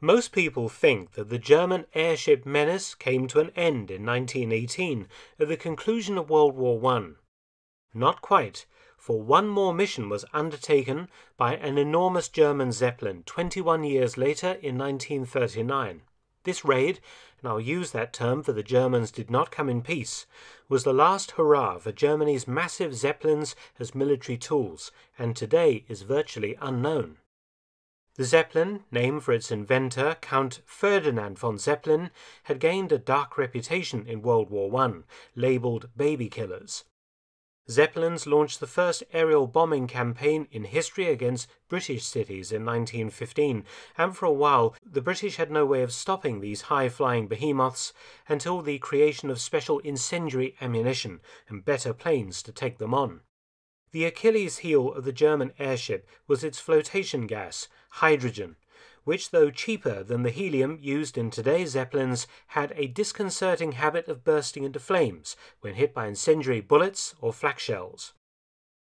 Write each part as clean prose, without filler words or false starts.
Most people think that the German airship menace came to an end in 1918 at the conclusion of World War I. Not quite, for one more mission was undertaken by an enormous German Zeppelin 21 years later in 1939. This raid, and I'll use that term for the Germans did not come in peace, was the last hurrah for Germany's massive Zeppelins as military tools, and today is virtually unknown. The Zeppelin, named for its inventor, Count Ferdinand von Zeppelin, had gained a dark reputation in World War I, labelled baby killers. Zeppelins launched the first aerial bombing campaign in history against British cities in 1915, and for a while the British had no way of stopping these high-flying behemoths until the creation of special incendiary ammunition and better planes to take them on. The Achilles heel of the German airship was its flotation gas, hydrogen, which, though cheaper than the helium used in today's Zeppelins, had a disconcerting habit of bursting into flames when hit by incendiary bullets or flak shells.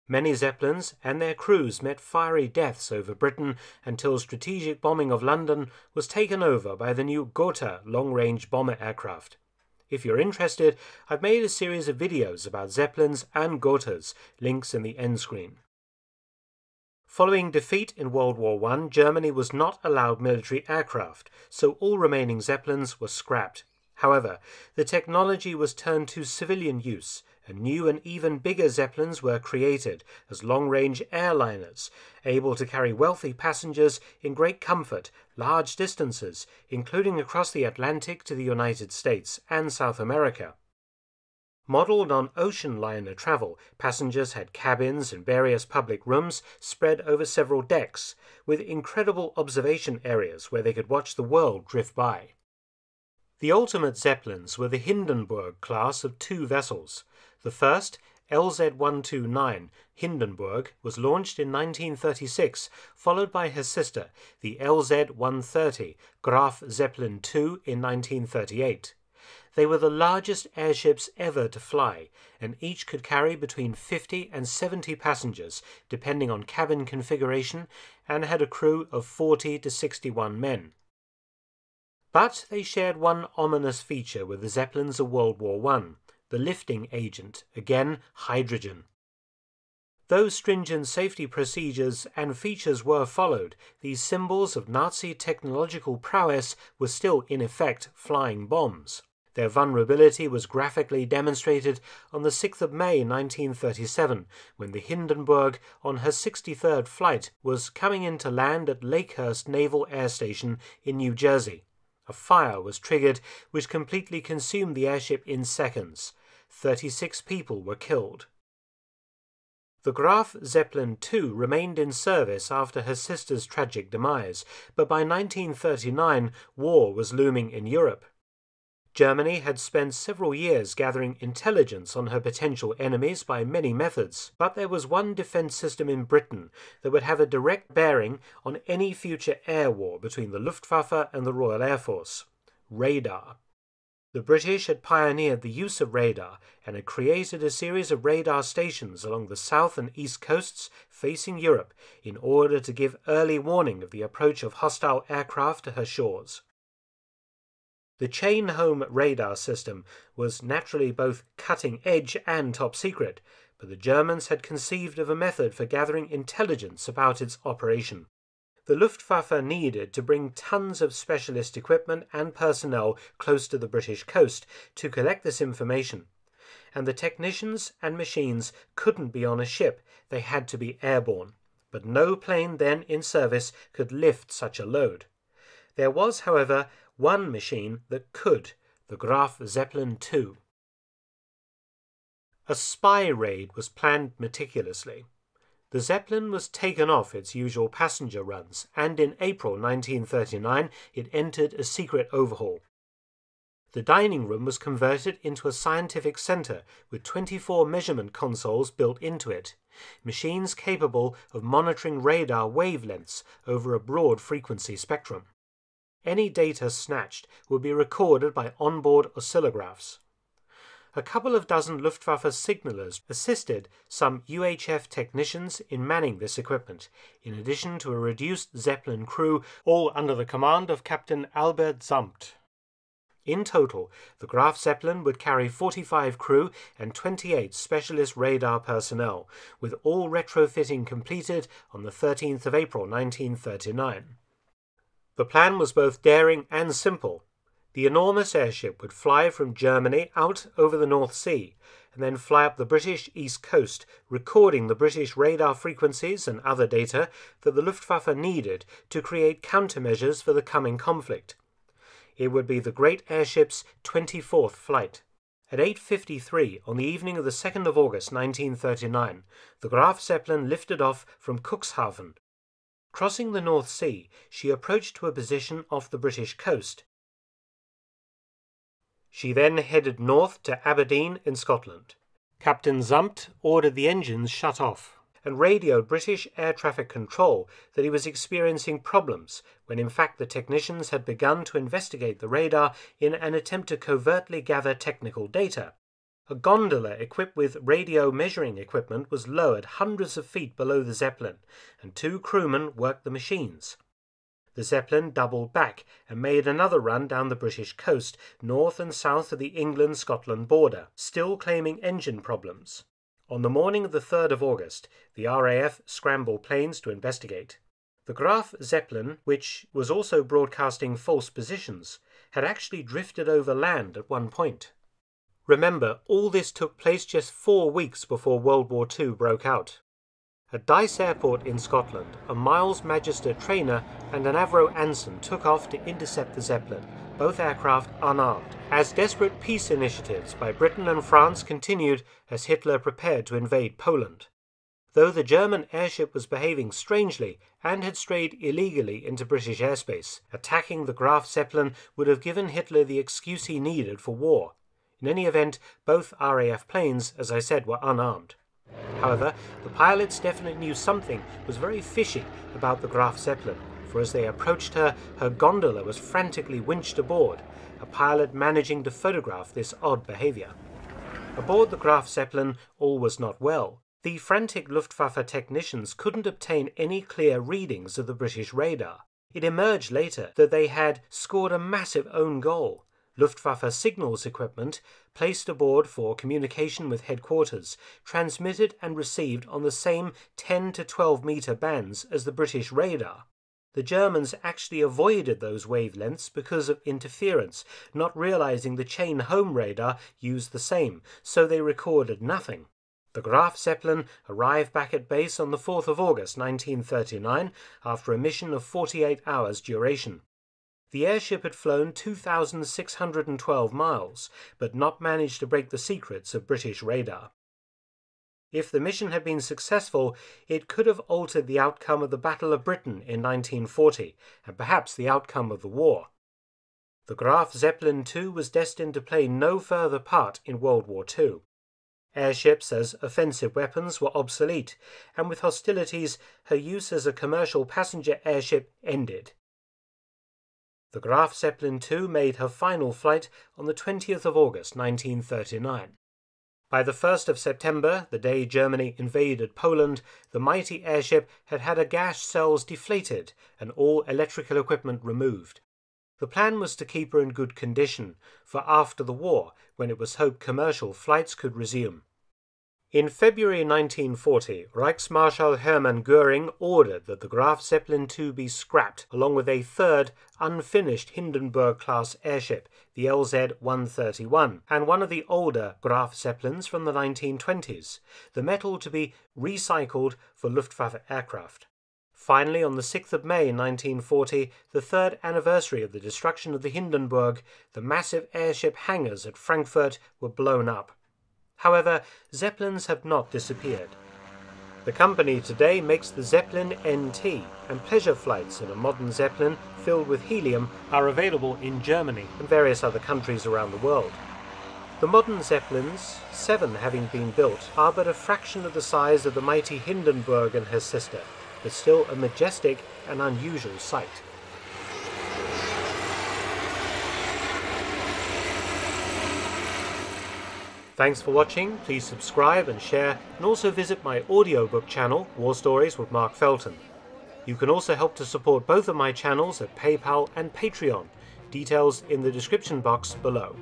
Many Zeppelins and their crews met fiery deaths over Britain until strategic bombing of London was taken over by the new Gotha long-range bomber aircraft. If you're interested, I've made a series of videos about Zeppelins and Gothas, links in the end screen. Following defeat in World War I, Germany was not allowed military aircraft, so all remaining Zeppelins were scrapped. However, the technology was turned to civilian use, and new and even bigger Zeppelins were created as long-range airliners, able to carry wealthy passengers in great comfort, large distances, including across the Atlantic to the United States and South America. Modelled on ocean liner travel, passengers had cabins and various public rooms spread over several decks, with incredible observation areas where they could watch the world drift by. The ultimate Zeppelins were the Hindenburg class of two vessels. The first, LZ-129 Hindenburg, was launched in 1936, followed by her sister, the LZ-130 Graf Zeppelin II in 1938. They were the largest airships ever to fly, and each could carry between 50 and 70 passengers, depending on cabin configuration, and had a crew of 40 to 61 men. But they shared one ominous feature with the Zeppelins of World War I, the lifting agent, again hydrogen. Though stringent safety procedures and features were followed, these symbols of Nazi technological prowess were still in effect flying bombs. Their vulnerability was graphically demonstrated on the 6th of May 1937, when the Hindenburg, on her 63rd flight, was coming in to land at Lakehurst Naval Air Station in New Jersey. A fire was triggered which completely consumed the airship in seconds. 36 people were killed. The Graf Zeppelin II remained in service after her sister's tragic demise, but by 1939 war was looming in Europe. Germany had spent several years gathering intelligence on her potential enemies by many methods, but there was one defence system in Britain that would have a direct bearing on any future air war between the Luftwaffe and the Royal Air Force: radar. The British had pioneered the use of radar and had created a series of radar stations along the south and east coasts facing Europe in order to give early warning of the approach of hostile aircraft to her shores. The chain-home radar system was naturally both cutting-edge and top-secret, but the Germans had conceived of a method for gathering intelligence about its operation. The Luftwaffe needed to bring tons of specialist equipment and personnel close to the British coast to collect this information, and the technicians and machines couldn't be on a ship, they had to be airborne, but no plane then in service could lift such a load. There was, however, one machine that could, the Graf Zeppelin II. A spy raid was planned meticulously. The Zeppelin was taken off its usual passenger runs, and in April 1939 it entered a secret overhaul. The dining room was converted into a scientific centre with 24 measurement consoles built into it, machines capable of monitoring radar wavelengths over a broad frequency spectrum. Any data snatched would be recorded by onboard oscillographs. A couple of dozen Luftwaffe signalers assisted some UHF technicians in manning this equipment, in addition to a reduced Zeppelin crew, all under the command of Captain Albert Samt. In total, the Graf Zeppelin would carry 45 crew and 28 specialist radar personnel, with all retrofitting completed on the 13th of April 1939. The plan was both daring and simple. The enormous airship would fly from Germany out over the North Sea and then fly up the British east coast, recording the British radar frequencies and other data that the Luftwaffe needed to create countermeasures for the coming conflict. It would be the great airship's 24th flight. At 8:53 on the evening of the 2nd of August 1939, the Graf Zeppelin lifted off from Cuxhaven. Crossing the North Sea, she approached to a position off the British coast. She then headed north to Aberdeen in Scotland. Captain Samt ordered the engines shut off and radioed British air traffic control that he was experiencing problems, when in fact the technicians had begun to investigate the radar in an attempt to covertly gather technical data. A gondola equipped with radio measuring equipment was lowered hundreds of feet below the Zeppelin, and 2 crewmen worked the machines. The Zeppelin doubled back and made another run down the British coast, north and south of the England-Scotland border, still claiming engine problems. On the morning of the 3rd of August, the RAF scrambled planes to investigate. The Graf Zeppelin, which was also broadcasting false positions, had actually drifted over land at one point. Remember, all this took place just 4 weeks before World War II broke out. At Dyce Airport in Scotland, a Miles Magister trainer and an Avro Anson took off to intercept the Zeppelin, both aircraft unarmed, as desperate peace initiatives by Britain and France continued as Hitler prepared to invade Poland. Though the German airship was behaving strangely and had strayed illegally into British airspace, attacking the Graf Zeppelin would have given Hitler the excuse he needed for war. In any event, both RAF planes, as I said, were unarmed. However, the pilots definitely knew something was very fishy about the Graf Zeppelin, for as they approached her, her gondola was frantically winched aboard, a pilot managing to photograph this odd behavior. Aboard the Graf Zeppelin, all was not well. The frantic Luftwaffe technicians couldn't obtain any clear readings of the British radar. It emerged later that they had scored a massive own goal. Luftwaffe signals equipment, placed aboard for communication with headquarters, transmitted and received on the same 10 to 12 meter bands as the British radar. The Germans actually avoided those wavelengths because of interference, not realizing the chain home radar used the same, so they recorded nothing. The Graf Zeppelin arrived back at base on the 4th of August 1939 after a mission of 48 hours duration. The airship had flown 2,612 miles, but not managed to break the secrets of British radar. If the mission had been successful, it could have altered the outcome of the Battle of Britain in 1940, and perhaps the outcome of the war. The Graf Zeppelin II was destined to play no further part in World War II. Airships as offensive weapons were obsolete, and with hostilities, her use as a commercial passenger airship ended. The Graf Zeppelin II made her final flight on the 20th of August 1939. By the 1st of September, the day Germany invaded Poland, the mighty airship had had her gas cells deflated and all electrical equipment removed. The plan was to keep her in good condition for after the war, when it was hoped commercial flights could resume. In February 1940, Reichsmarschall Hermann Göring ordered that the Graf Zeppelin II be scrapped, along with a third, unfinished Hindenburg-class airship, the LZ-131, and one of the older Graf Zeppelins from the 1920s, the metal to be recycled for Luftwaffe aircraft. Finally, on the 6th of May 1940, the third anniversary of the destruction of the Hindenburg, the massive airship hangars at Frankfurt were blown up. However, Zeppelins have not disappeared. The company today makes the Zeppelin NT, and pleasure flights in a modern Zeppelin filled with helium are available in Germany and various other countries around the world. The modern Zeppelins, 7 having been built, are but a fraction of the size of the mighty Hindenburg and her sister, but still a majestic and unusual sight. Thanks for watching, please subscribe and share, and also visit my audiobook channel, War Stories with Mark Felton. You can also help to support both of my channels at PayPal and Patreon, details in the description box below.